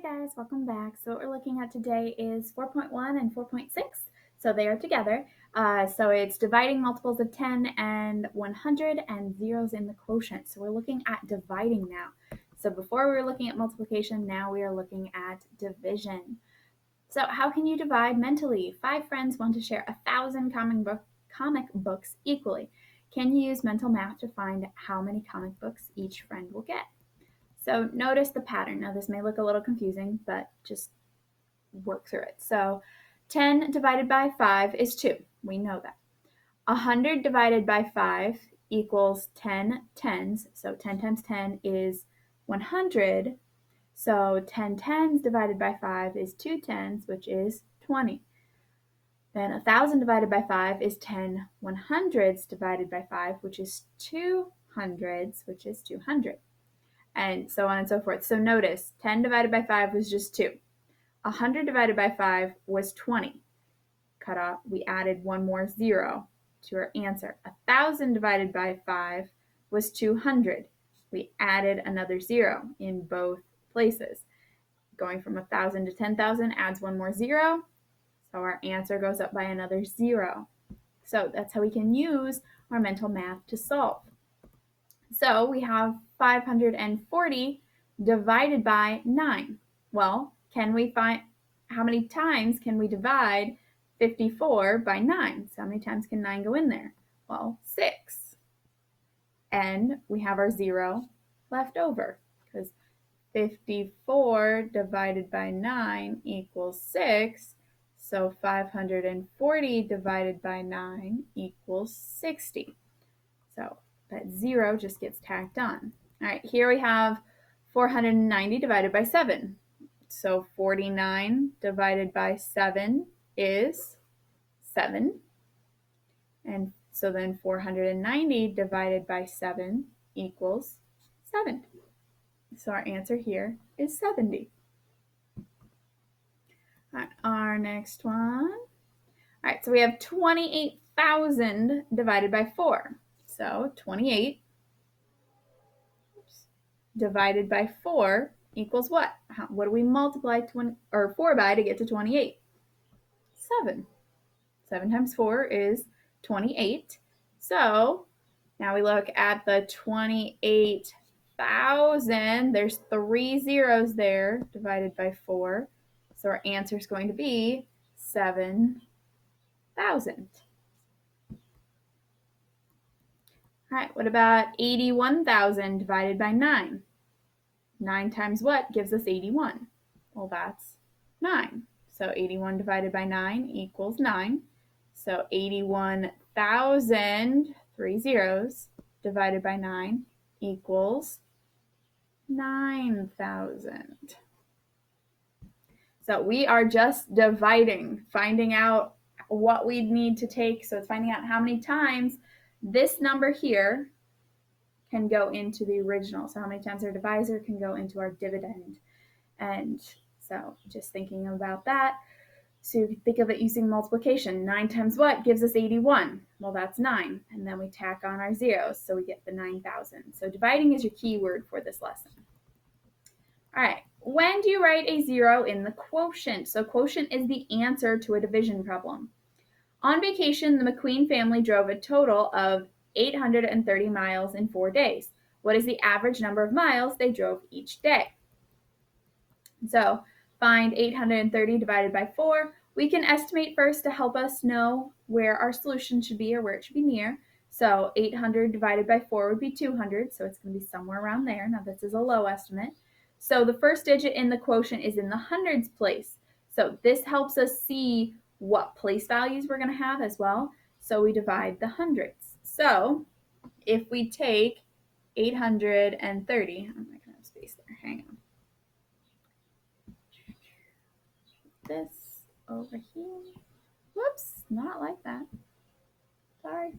guys, welcome back. So what we're looking at today is 4.1 and 4.6. So they are together. So it's dividing multiples of 10 and 100 and zeros in the quotient. So we're looking at dividing now. So before we were looking at multiplication, now we are looking at division. So how can you divide mentally? 5 friends want to share 1,000 comic books equally. Can you use mental math to find how many comic books each friend will get? So notice the pattern. Now this may look a little confusing, but just work through it. So 10 divided by 5 is 2. We know that. 100 divided by 5 equals 10 tens. So 10 times 10 is 100. So 10 tens divided by 5 is 2 tens, which is 20. Then 1,000 divided by 5 is 10 100s divided by 5, which is 2 hundreds, which is 200. And so on and so forth. So notice 10 divided by 5 was just 2. 100 divided by 5 was 20. Cut off, we added one more 0 to our answer. 1,000 divided by 5 was 200. We added another 0 in both places. Going from 1,000 to 10,000 adds one more 0. So our answer goes up by another 0. So that's how we can use our mental math to solve. So we have 540 divided by 9. Well, can we find how many times can we divide 54 by 9? So how many times can 9 go in there? Well, 6. And we have our 0 left over because 54 divided by 9 equals 6. So 540 divided by 9 equals 60. So that 0 just gets tacked on. All right, here we have 490 divided by 7. So 49 divided by 7 is 7. And so then 490 divided by 7 equals 7. So our answer here is 70. All right, our next one. All right, so we have 28,000 divided by 4. So 28 divided by 4 equals what? What do we multiply 4 by to get to 28? 7. 7 times 4 is 28. So now we look at the 28,000. There's 3 zeros there divided by 4. So our answer is going to be 7,000. All right, what about 81,000 divided by 9? 9 times what gives us 81? Well, that's 9. So 81 divided by 9 equals 9. So 81,000, 3 zeros, divided by 9 equals 9,000. So we are just dividing, finding out what we need to take. So it's finding out how many times this number here can go into the original. So how many times our divisor can go into our dividend. And so just thinking about that. So you can think of it using multiplication. 9 times what gives us 81? Well, that's 9. And then we tack on our zeros, so we get the 9,000. So dividing is your key word for this lesson. All right, when do you write a 0 in the quotient? So quotient is the answer to a division problem. On vacation, the McQueen family drove a total of 830 miles in 4 days. What is the average number of miles they drove each day? So find 830 divided by 4. We can estimate first to help us know where our solution should be or where it should be near. So 800 divided by 4 would be 200, so it's going to be somewhere around there. Now this is a low estimate. So the first digit in the quotient is in the hundreds place. So this helps us see what place values we're going to have as well. So we divide the hundreds. So if we take 830, I'm not going to have space there, hang on. This over here. Whoops, not like that. Sorry.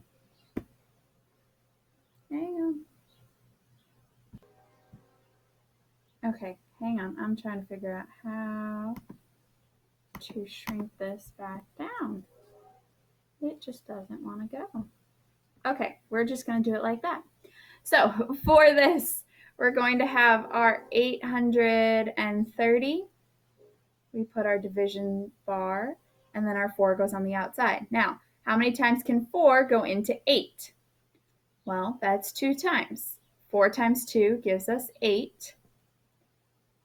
Hang on. Okay, hang on. I'm trying to figure out how to shrink this back down. It just doesn't want to go. Okay, we're just going to do it like that. So for this, we're going to have our 830 we put our division bar, and then our 4 goes on the outside. Now, how many times can 4 go into 8? Well, that's 2 times. 4 times 2 gives us 8.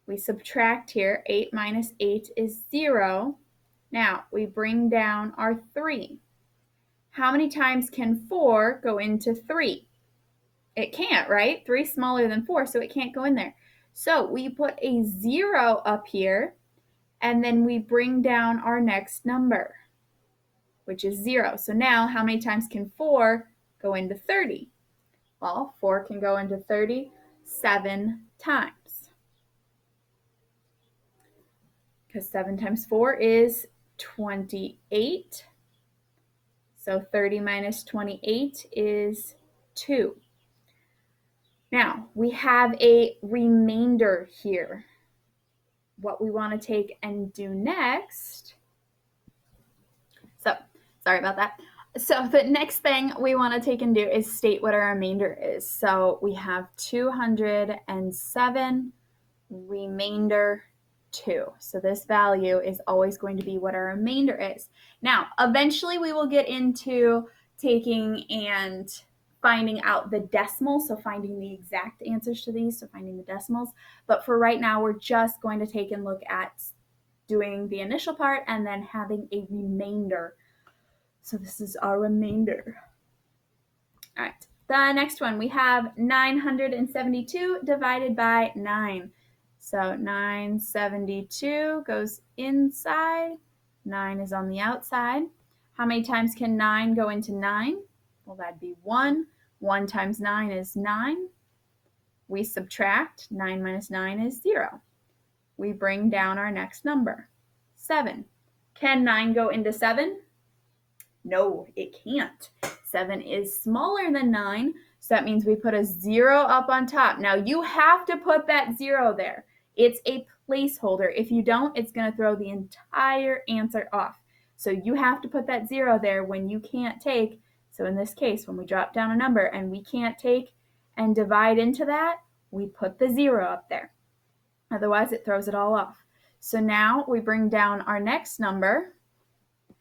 We subtract here. 8 minus 8 is 0. Now, we bring down our 3. How many times can 4 go into 3? It can't, right? 3 is smaller than 4, so it can't go in there. So we put a 0 up here, and then we bring down our next number, which is 0. So now, how many times can 4 go into 30? Well, 4 can go into 30 7 times. Because 7 times 4 is 28. So 30 minus 28 is 2. Now, we have a remainder here. What we want to take and do next. So, sorry about that. So the next thing we want to take and do is state what our remainder is. So we have 207 remainder 2. So this value is always going to be what our remainder is. Now, eventually we will get into taking and finding out the decimals, so finding the exact answers to these, so finding the decimals. But for right now, we're just going to take and look at doing the initial part and then having a remainder. So this is our remainder. All right, the next one, we have 972 divided by 9. So 972 goes inside, 9 is on the outside. How many times can 9 go into 9? Well, that'd be 1. 1 times 9 is 9. We subtract. 9 minus 9 is 0. We bring down our next number, 7. Can 9 go into 7? No, it can't. 7 is smaller than 9, so that means we put a 0 up on top. Now, you have to put that 0 there. It's a placeholder. If you don't, it's going to throw the entire answer off. So you have to put that 0 there when you can't take. So in this case, when we drop down a number and we can't take and divide into that, we put the 0 up there. Otherwise, it throws it all off. So now we bring down our next number.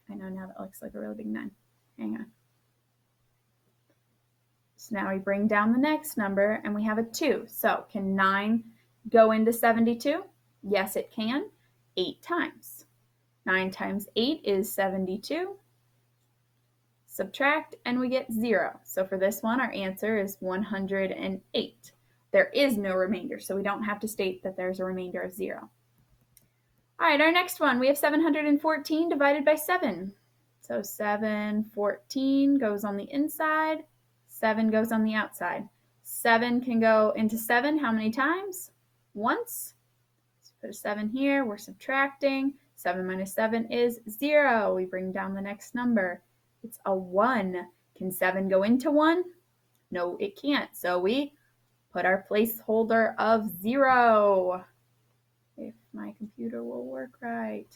I know now that looks like a really big 9. Hang on. So now we bring down the next number and we have a 2. So can 9 go into 72? Yes, it can. 8 times. 9 times 8 is 72. Subtract and we get 0. So for this one, our answer is 108. There is no remainder, so we don't have to state that there's a remainder of 0. All right, our next one, we have 714 divided by 7. So 714 goes on the inside, 7 goes on the outside. 7 can go into 7 how many times? Once. Let's put a 7 here, we're subtracting. 7 minus 7 is 0. We bring down the next number. It's a 1. Can 7 go into 1? No, it can't. So we put our placeholder of 0. If my computer will work right.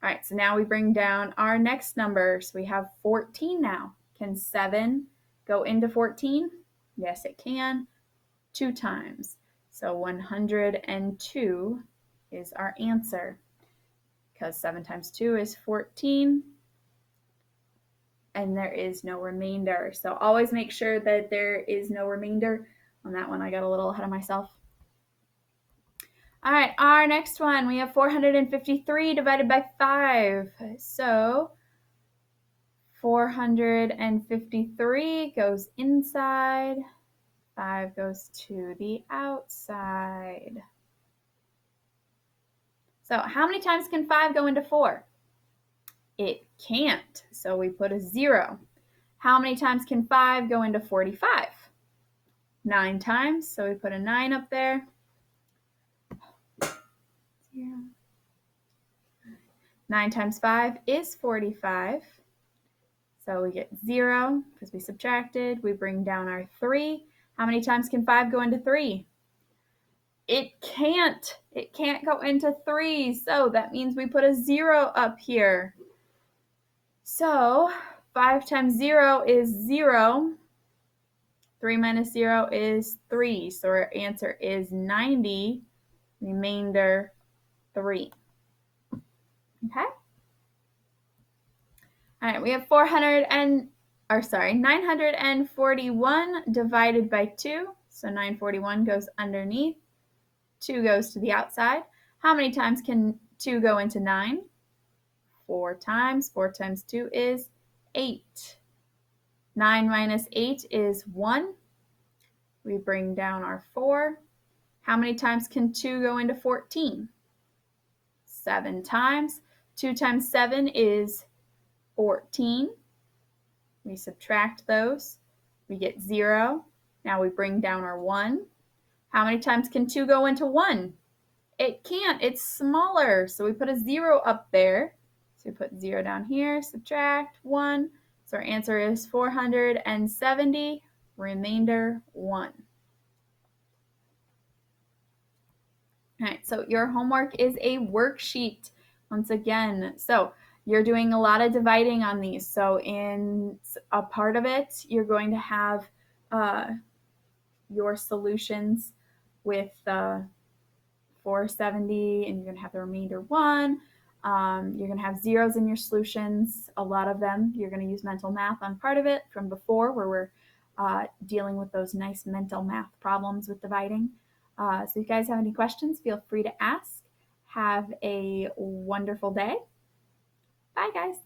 All right, so now we bring down our next number. So we have 14 now. Can 7 go into 14? Yes, it can. 2 times. So 102 is our answer. Because 7 times 2 is 14. And there is no remainder. So always make sure that there is no remainder. On that one, I got a little ahead of myself. All right, our next one, we have 453 divided by 5. So 453 goes inside, 5 goes to the outside. So how many times can 5 go into 4? It can't, so we put a 0. How many times can 5 go into 45? 9 times, so we put a 9 up there. 0. 9 times 5 is 45. So we get 0 because we subtracted. We bring down our 3. How many times can 5 go into 3? It can't. It can't go into 3. So that means we put a 0 up here. So 5 times 0 is 0. 3 minus 0 is 3. So our answer is 90, remainder 3. Okay. All right, we have 941 divided by 2. So 941 goes underneath. 2 goes to the outside. How many times can 2 go into 9? 4 times. 4 times 2 is 8. 9 minus 8 is 1. We bring down our 4. How many times can 2 go into 14? 7 times. 2 times 7 is 14. We subtract those. We get 0. Now we bring down our 1. How many times can 2 go into 1? It can't. It's smaller. So we put a 0 up there. So we put 0 down here, subtract 1. So our answer is 470, remainder 1. All right, so your homework is a worksheet once again. So you're doing a lot of dividing on these. So in a part of it, you're going to have your solutions with 470, and you're going to have the remainder 1. You're going to have zeros in your solutions, a lot of them. You're going to use mental math on part of it from before, where we're dealing with those nice mental math problems with dividing. So if you guys have any questions, feel free to ask. Have a wonderful day. Bye, guys.